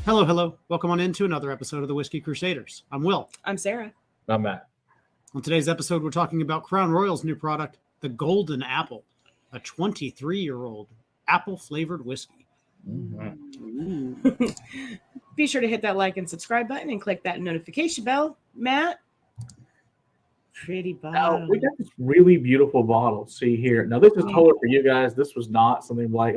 Hello, hello. Welcome on into another episode of the Whiskey Crusaders. I'm Will. I'm Sarah. I'm Matt. On today's episode, we're talking about Crown Royal's new product, the Golden Apple, a 23-year-old apple-flavored whiskey. Mm-hmm. Be sure to hit that like and subscribe button and click that notification bell. Matt, pretty bottle. Now, we got this really beautiful bottle. See here. Now, this is totally for you guys. This was not something like,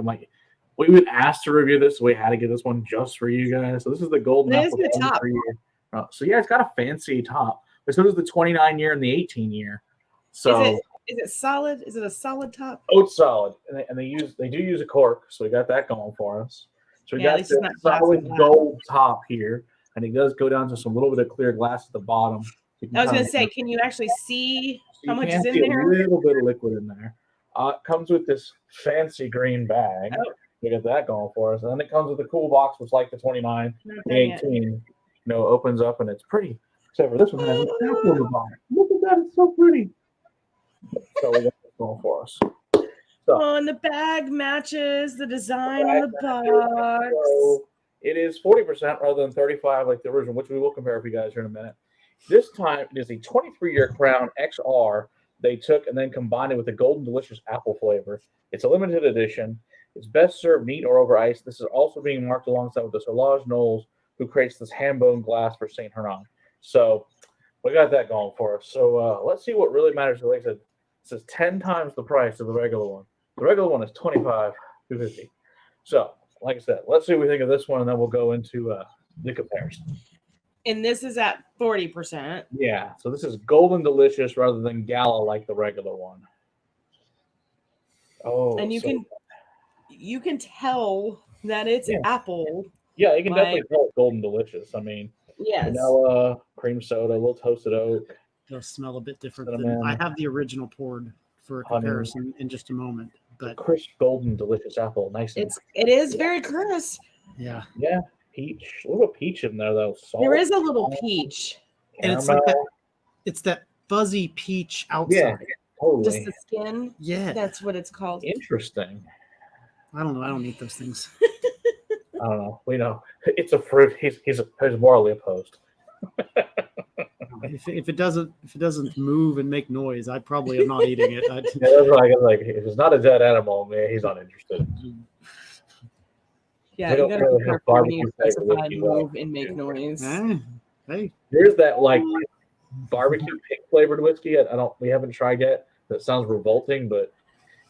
we would ask to review this, so we had to get this one just for you guys. So this is the Golden That is Apple. the top. So yeah, it's got a fancy top. But so does the 29-year and the 18-year. So is it solid? Is it a solid top? oh, it's solid, and they do use a cork, so we got that going for us. So we got this is this not solid glass. gold top here, and it does go down to some little bit of clear glass at the bottom. I was going to say, can you actually see how much is in there? A little bit of liquid in there. It comes with this fancy green bag. Oh. We got that going for us, and then it comes with a cool box, which like the 29, the 18, opens up, and it's pretty. Except for this one has an apple in the bottom. Look at that; it's so pretty. So we got that going for us. Oh, and the bag matches the design on the box. So it is 40% rather than 35 like the original, which we will compare for you guys here in a minute. This time it is a 23-year Crown XR they took and then combined it with a Golden Delicious apple flavor. It's a limited edition. It's best served neat or over ice. This is also being marked alongside with the Solange Knowles, who creates this ham-bone glass for Saint Heron. So we got that going for us. So let's see what really matters. Like I said, this is 10 times the price of the regular one. The regular one is $25.50. So, like I said, let's see what we think of this one, and then we'll go into the comparison. And this is at 40%. Yeah, so this is Golden Delicious rather than Gala like the regular one. Oh, And you can tell that it's apple. Yeah, you can definitely tell it's Golden Delicious. I mean, Yes. vanilla, cream soda, a little toasted oak. They'll smell a bit different. Cinnamon. I have the original poured for a comparison in just a moment. But Crisp, golden, delicious apple. Nice. It is very crisp. yeah, peach. A little peach in there, though. Salt, There is a little peach. and it's like that. It's that fuzzy peach outside. Yeah, totally. Just the skin. Yeah. That's what it's called. Interesting. I don't know. I don't eat those things. I don't know. We know it's a fruit. He's morally opposed. If it doesn't move and make noise, I probably am not eating it. Yeah, that's like if it's not a dead animal, man, he's not interested. Yeah, They you don't gotta really be have careful when barbecue you flavored specify whiskey, move and make noise. Hey, There's that like barbecue pig flavored whiskey. We haven't tried yet. That sounds revolting, but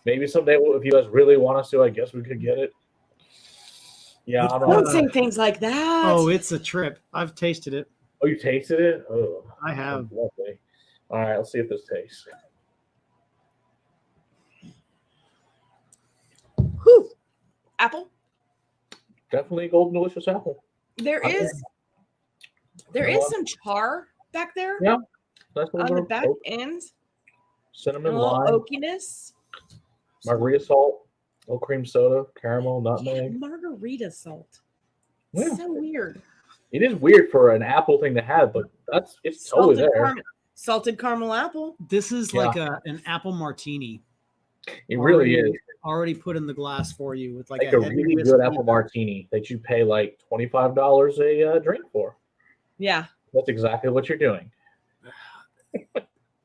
maybe someday if you guys really want us to, I guess we could get it. Yeah, I don't Don't know. say things like that. oh, it's a trip. I've tasted it. Oh, you tasted it? Oh, I have. lovely. All right, let's see if this tastes. Whew. Apple. Definitely a Golden Delicious apple. There Okay. is some char back there Yeah, that's a on the little back oak, end. And cinnamon, a little lime, oakiness. margarita salt, little cream soda, caramel, nutmeg. Margarita salt. Yeah. So weird. It is weird for an apple thing to have, but it's totally there. Salted caramel apple. This is like an apple martini. It really is. Already put in the glass for you with like Like a heavy really whiskey. good apple martini that you pay like $25 a drink for. Yeah. That's exactly what you're doing.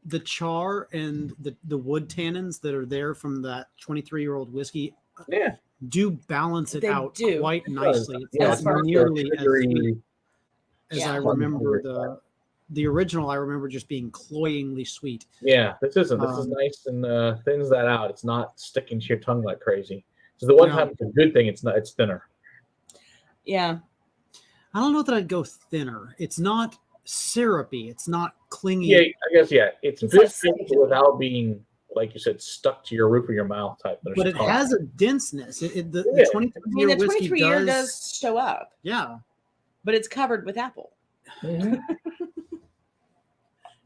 The char and the wood tannins that are there from that 23-year-old whiskey Yeah. do balance it They out do. quite nicely. It's Yeah, not as far as nearly as sugary- sweet as Yeah. I remember the original. I remember just being cloyingly sweet. Yeah, this isn't. This is nice and thins that out. It's not sticking to your tongue like crazy. So the one No. time it's a good thing, it's not. It's thinner. Yeah. I don't know that I'd go thinner. It's not syrupy. It's not clingy. Yeah, I guess. Yeah, it's It's like biscuit without being, like you said, stuck to your roof of your mouth type. But it has a denseness. The Yeah. 23-year I mean, the whiskey 23-year does. does show up, Yeah. but it's covered with apple. Mhm.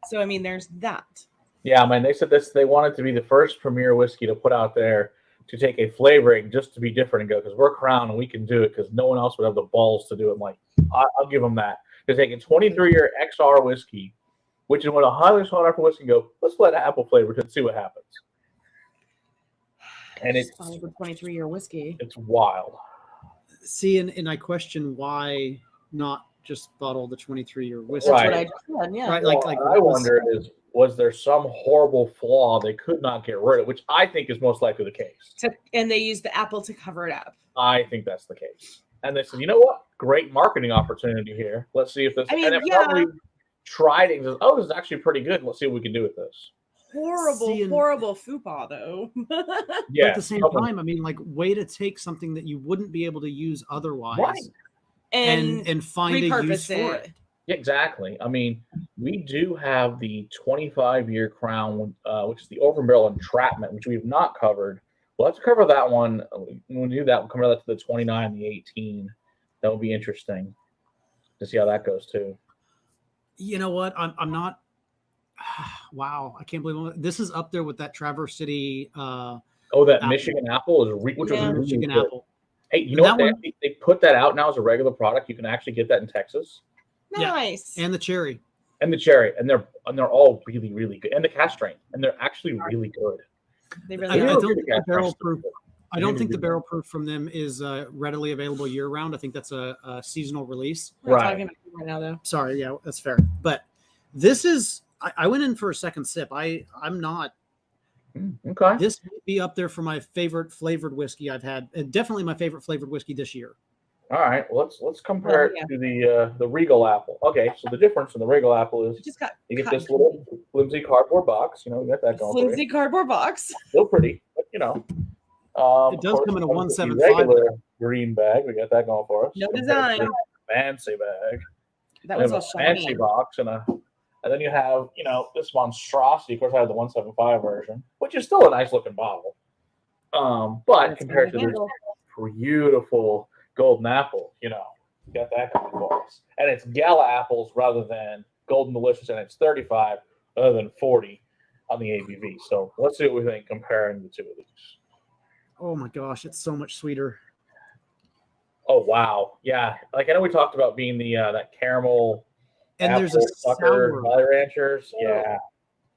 So, I mean, there's that. Yeah, man. They said this. They wanted to be the first premier whiskey to put out there to take a flavoring just to be different and go, because we're Crown and we can do it because no one else would have the balls to do it. I'm like, I'll give them that. To take a 23-year XR whiskey, which is one of the highly sought after whiskey, and go, let's let apple flavor to it and see what happens. And it's Solid 23-year whiskey. wild. See, and I question why not just bottle the 23-year whiskey. That's Right. what I just said. Yeah. Right, Well, like I wonder was there some horrible flaw they could not get rid of, which I think is most likely the case. And they used the apple to cover it up. I think that's the case. And they said, you know what? Great marketing opportunity here. Let's see if this. I mean, and if yeah. somebody tried it and says, "Oh, this is actually pretty good. Let's see what we can do with this." Horrible fupa though. Yeah. But at the same time, I mean, like, way to take something that you wouldn't be able to use otherwise, Right. and find a use repurpose for it. Exactly. I mean, we do have the 25-year Crown, which is the Overbarrel Entrapment, which we've not covered. We'll have to cover that one. When we do that, we'll cover that to the 29 and the 18. That would be interesting to see how that goes too. You know what? I'm not. Wow, I can't believe this is up there with that Traverse City. That Apple. Michigan Apple is which was really Michigan good. Apple. Hey, you know That what? one- They put that out now as a regular product. You can actually get that in Texas. Yeah. Nice. And the cherry. And the cherry, and they're all really, really good. And the cast strain, and they're actually really good. They I, really I Yeah. are. don't think the barrel proof. I don't Really think the good. barrel proof from them is readily available year round. I think that's a seasonal release. We're not Right. talking about it right now though. Sorry, yeah, that's fair. But this is. I went in for a second sip. I'm not. Okay. This may be up there for my favorite flavored whiskey I've had. Definitely my favorite flavored whiskey this year. All right. Let's compare Yeah. it to the Regal Apple. Okay, so the difference in the Regal Apple is Just got you get cotton this little flimsy cardboard box. You know, you got that going. for you. flimsy cardboard box. Still pretty, but you know. It does come in a of course, the 175. regular green bag. We got that going for us. No Compared design. to the fancy bag. That We was have all a fancy shiny. box and then you have this monstrosity. Of course, I have the 175 version, which is still a nice looking bottle. But That's compared to gonna this handle. beautiful golden apple, you got that going for us. And it's Gala apples rather than Golden Delicious, and it's 35 rather than 40 on the ABV. So let's see what we think comparing the two of these. Oh my gosh, it's so much sweeter. Oh wow, yeah. Like I know we talked about being the that caramel. And there's a Sucker, sour. Valley Ranchers. Yeah,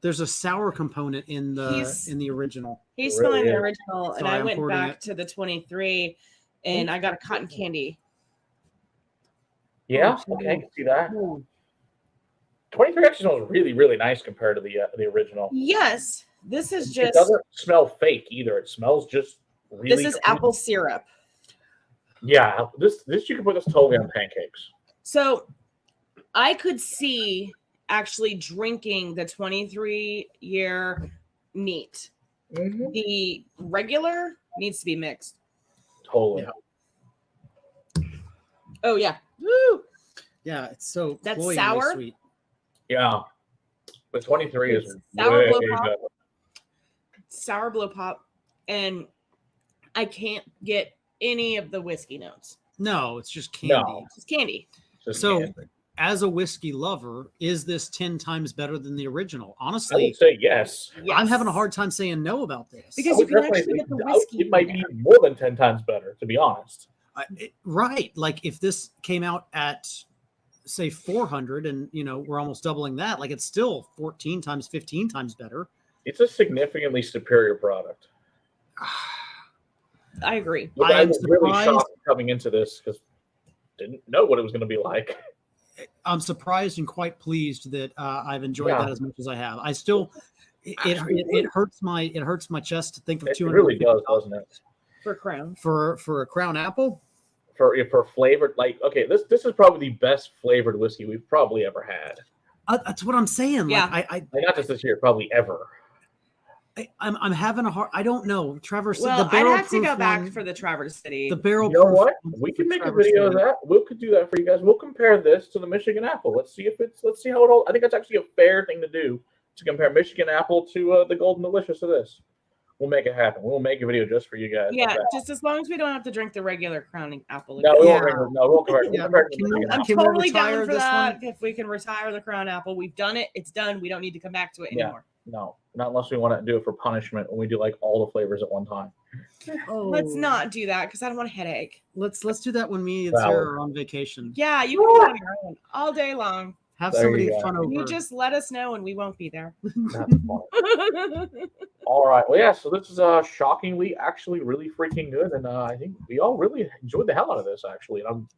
There's a sour component in He's- the original. He's It really smelling the is. original, and Sorry, I I'm went pouring back it. to the 23, and I got a cotton candy. yeah. Oh, Okay, I can see that. 23 actually smells really, really nice compared to the original. Yes, this is It just doesn't smell fake either. It smells just really. this is clean. apple syrup. Yeah, this you can put this totally on pancakes. So I could see actually drinking the 23-year neat. Mm-hmm. The regular needs to be mixed. Totally. Yeah. Oh yeah. Woo! Yeah, it's so That's cloyingly sour? sweet. Yeah. But 23 is Sour way blow pop. better. Sour blow pop, and I can't get any of the whiskey notes. No, it's just candy. No. It's candy. Just So, candy. as a whiskey lover, is this 10 times better than the original? I Honestly, would say yes. I'm having a hard time saying no about this. Because I you would can definitely actually get the think whiskey It might in be there. more than 10 times better, to be honest. Right. Like if this came out at say 400 and we're almost doubling that, like it's still 14 times, 15 times better. It's a significantly superior product. I agree. Look, I I'm was really surprised- shocked coming into this because didn't know what it was going to be like. I'm surprised and quite pleased that I've enjoyed Yeah. that as much as I have. I still, it hurts my chest to think of It 200 really does, doesn't it? For Crown. for a Crown Apple. For flavored, like okay, this is probably the best flavored whiskey we've probably ever had. That's what I'm saying. Yeah. Like Like not just this year, probably ever. I'm having a hard. I don't know. Trevor said Well, the I'd barrel have to proof go back one- for the Traverse City. the barrel. You know proof what? one We for can make a Traverse video of City. that. We could do that for you guys. We'll compare this to the Michigan Apple. Let's see how it all. I think that's actually a fair thing to do to compare Michigan Apple to the Golden Delicious of this. We'll make it happen. We'll make a video just for you guys. yeah, like that. just as long as we don't have to drink the regular Crowning Apple. No, again. we Yeah. won't. No, we won't compare. We'll Yeah, compare it to can the we- Michigan I'm Apple. Can we totally retire down for this that. one? If we can retire the Crown Apple, we've done it. It's done. We don't need to come back to it Yeah. anymore. No, not unless we want to do it for punishment when we do like all the flavors at one time. Let's not do that because I don't want a headache. Let's do that when me and Valid. Sarah are on vacation. Yeah, you can do it on your own all day long. Have There somebody you go. fun over. You just let us know and we won't be there. That's fun. All right. Well, yeah. So this is shockingly, actually, really freaking good, and I think we all really enjoyed the hell out of this. Actually, and I'm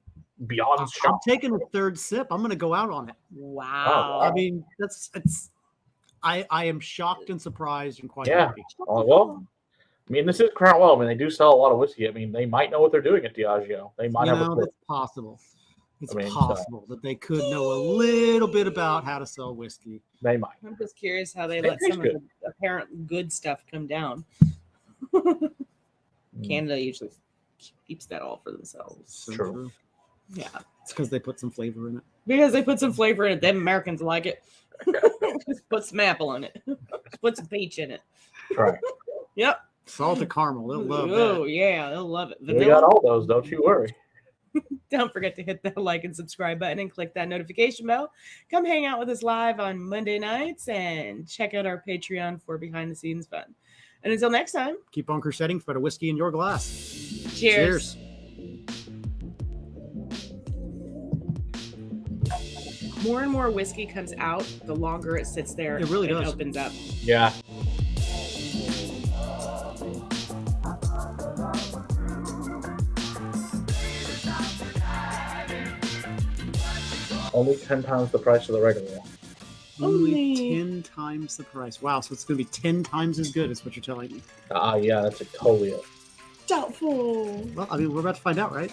beyond I'm shocked. taking a third sip. I'm going to go out on it. Wow. I mean, I am shocked and surprised and quite Yeah. happy. Well, I mean, this is Crown Royal. I mean, they do sell a lot of whiskey. I mean, they might know what they're doing at Diageo. They might have a clue. That's possible. It's I mean, possible that they could know a little bit about how to sell whiskey. They might. I'm just curious how they It let tastes some of the apparent good stuff come down. Canada usually keeps that all for themselves. So True. Yeah. It's because they put some flavor in it. Because they put some flavor in it. Them Americans like it. Just put some apple in it. Just put some peach in it. Right. Yep. Salted caramel. They'll love Oh, that. yeah. They'll love it. We Vanilla. got all those. Don't you worry. Don't forget to hit that like and subscribe button and click that notification bell. Come hang out with us live on Monday nights and check out our Patreon for behind the scenes fun. And until next time, Keep on crusading for the whiskey in your glass. cheers. More and more whiskey comes out, the longer it sits there. It really and does. opens up. Yeah. Only 10 times the price of the regular one. Only Only- 10 times the price. Wow, so it's going to be 10 times as good is what you're telling me. Yeah, that's totally it. Doubtful. Well, I mean, we're about to find out, right?